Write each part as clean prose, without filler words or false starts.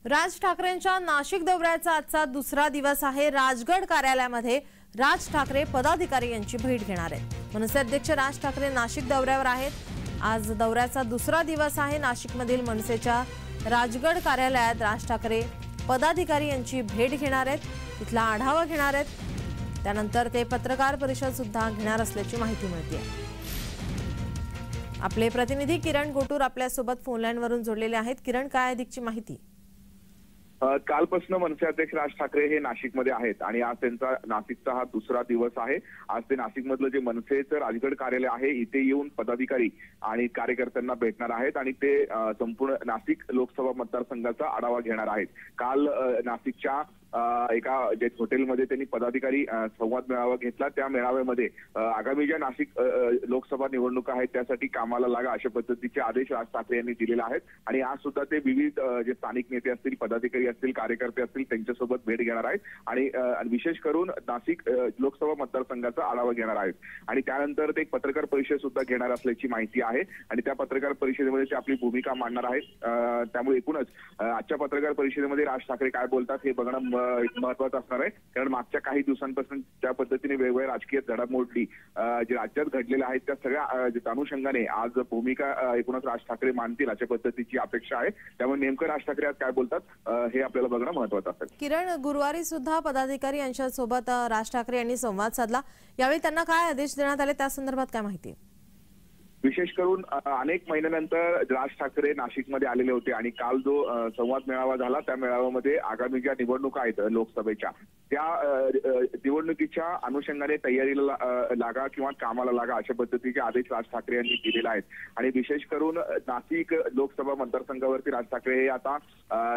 राज ठाकरेंच्या नाशिक दौऱ्याचा आजचा दुसरा दिवस आहे। राजगड कार्यालयामध्ये राज ठाकरे पदाधिकारी यांची भेट घेणार आहेत। मनसे अध्यक्ष राज ठाकरे नाशिक दौऱ्यावर आहेत। आज दौऱ्याचा दुसरा दिवस आहे। नाशिकमधील मनसेच्या राजगड कार्यालयात राज ठाकरे पदाधिकारी यांची भेट घेणार आहेत, तिथला आढावा घेणार आहेत। त्यानंतर ते पत्रकार परिषद सुद्धा घेणार असल्याची माहिती मिळते। आपले प्रतिनिधी किरण गोटूर आपल्या सोबत फोन लाईन वरून जोडलेले आहेत। किरण, काय अधिकची माहिती? कालपासून मनसे अध्यक्ष राज ठाकरे हे नाशिकमध्ये आहेत आणि आज त्यांचा नाशिकचा हा दुसरा दिवस आहे। आज ते नाशिकमधलं जे मनसेचं राजगड कार्यालय आहे इथे येऊन पदाधिकारी आणि कार्यकर्त्यांना भेटणार आहेत आणि ते संपूर्ण नाशिक लोकसभा मतदारसंघाचा आढावा घेणार आहेत। काल नाशिकच्या एका जे हॉटेलमध्ये त्यांनी पदाधिकारी संवाद मेळावा घेतला। त्या मेळाव्यामध्ये आगामी ज्या नाशिक लोकसभा निवडणुका आहेत त्यासाठी कामाला लागा अशा पद्धतीचे आदेश राज ठाकरे यांनी दिलेले आहेत आणि आज सुद्धा ते विविध जे स्थानिक नेते असतील, पदाधिकारी असतील, कार्यकर्ते असतील त्यांच्यासोबत भेट घेणार आहेत आणि विशेष करून नाशिक लोकसभा मतदारसंघाचा आढावा घेणार आहेत आणि त्यानंतर ते एक पत्रकार परिषद सुद्धा घेणार असल्याची माहिती आहे आणि त्या पत्रकार परिषदेमध्ये ते आपली भूमिका मांडणार आहेत। त्यामुळे एकूणच आजच्या पत्रकार परिषदेमध्ये राज ठाकरे काय बोलतात हे बघणं महत्वाचं असणार आहे, कारण मागच्या काही दिवसांपासून ज्या पद्धतीने वेगवेगळ्या राजकीय घडामोडी जे राज्यात घडलेल्या आहेत त्या सगळ्या अनुषंगाने आज भूमिका एकूणच राज ठाकरे मांडतील अशा पद्धतीची अपेक्षा आहे। त्यामुळे नेमकं राज ठाकरे आज काय बोलतात हे आपल्याला बघणं महत्वाचं असेल। किरण, गुरुवारी सुद्धा पदाधिकारी यांच्यासोबत राज ठाकरे यांनी संवाद साधला। यावेळी त्यांना काय आदेश देण्यात आले त्या संदर्भात काय माहिती? विशेष करून अनेक महिन्यानंतर राज ठाकरे नाशिकमध्ये आलेले होते आणि काल जो संवाद मेळावा झाला त्या मेळाव्यामध्ये आगामी ज्या निवडणुका आहेत लोकसभेच्या त्या निवडणुकीच्या अनुषंगाने तयारीला लागा किंवा कामाला लागा अशा पद्धतीचे आदेश राज ठाकरे यांनी दिलेले आहेत आणि विशेष करून नाशिक लोकसभा मतदारसंघावरती राज ठाकरे हे आता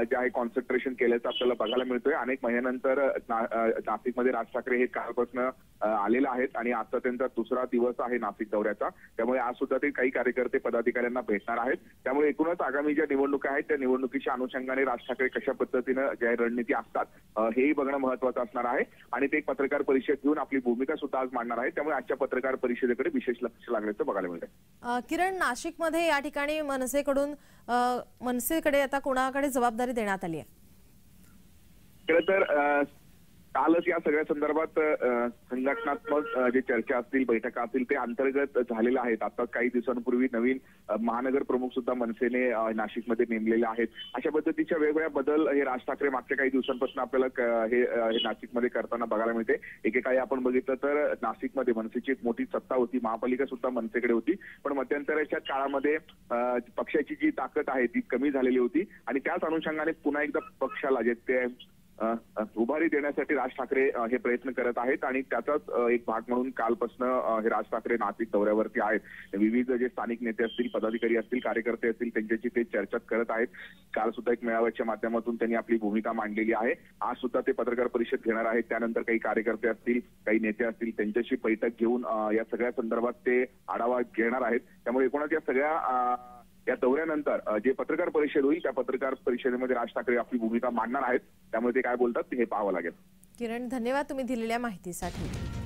जे आहे कॉन्सन्ट्रेशन केल्याचं आपल्याला बघायला मिळतोय। अनेक महिन्यानंतर नाशिकमध्ये राज ठाकरे हे कालपासून आलेले आहेत आणि आजचा त्यांचा दुसरा दिवस आहे नाशिक दौऱ्याचा। त्यामुळे आज सुद्धा ते काही कार्यकर्ते पदाधिकाऱ्यांना भेटणार आहेत। त्यामुळे एकूणच आगामी ज्या निवडणुका आहेत त्या निवडणुकीच्या अनुषंगाने राज ठाकरे कशा पद्धतीनं ज्या रणनीती असतात हेही बघणं महत्वाचं असणार आहे आणि ते एक पत्रकार परिषद घेऊन आपली भूमिका सुद्धा आज मांडणार आहेत। त्यामुळे आजच्या पत्रकार परिषदेकडे विशेष लक्ष लागण्याचं बघायला मिळतंय। किरण, नाशिकमध्ये या ठिकाणी मनसेकडे आता कोणाकडे जबाबदारी देण्यात आली आहे? खरं तर कालच या सगळ्या संदर्भात संघटनात्मक जे चर्चा असतील, बैठका असतील ते अंतर्गत झालेल्या आहेत। आता काही दिवसांपूर्वी नवीन महानगर प्रमुख सुद्धा मनसेने नाशिकमध्ये नेमलेले आहेत। अशा पद्धतीच्या वेगवेगळ्या बदल हे राज ठाकरे मागच्या काही दिवसांपासून आपल्याला हे नाशिकमध्ये करताना बघायला मिळते। एकेकाळी आपण बघितलं तर नाशिकमध्ये मनसेची एक मोठी सत्ता होती, महापालिका सुद्धा मनसेकडे होती, पण मध्यंतराच्या काळामध्ये पक्षाची जी ताकद आहे ती कमी झालेली होती आणि त्याच अनुषंगाने पुन्हा एकदा पक्षाला जे ते उभारी देण्यासाठी राज ठाकरे हे प्रयत्न करत आहेत आणि त्याचाच एक भाग म्हणून कालपासून हे राज ठाकरे नाशिक दौऱ्यावरती आहेत। विविध जे स्थानिक नेते असतील, पदाधिकारी असतील, कार्यकर्ते असतील त्यांच्याशी ते चर्चा करत आहेत। काल सुद्धा एक मेळाव्याच्या माध्यमातून त्यांनी आपली भूमिका मांडलेली आहे। आज सुद्धा ते पत्रकार परिषद घेणार आहेत। त्यानंतर काही कार्यकर्ते असतील, काही नेते असतील त्यांच्याशी बैठक घेऊन या सगळ्या संदर्भात ते आढावा घेणार आहेत। त्यामुळे एकूणच या सगळ्या या दौऱ्यानंतर जे पत्रकार परिषद होईल त्या पत्रकार परिषदेमध्ये राज ठाकरे आपली भूमिका मांडणार आहेत। त्यामुळे ते काय बोलतात हे पाहावं लागेल। किरण, धन्यवाद तुम्ही दिलेल्या माहितीसाठी।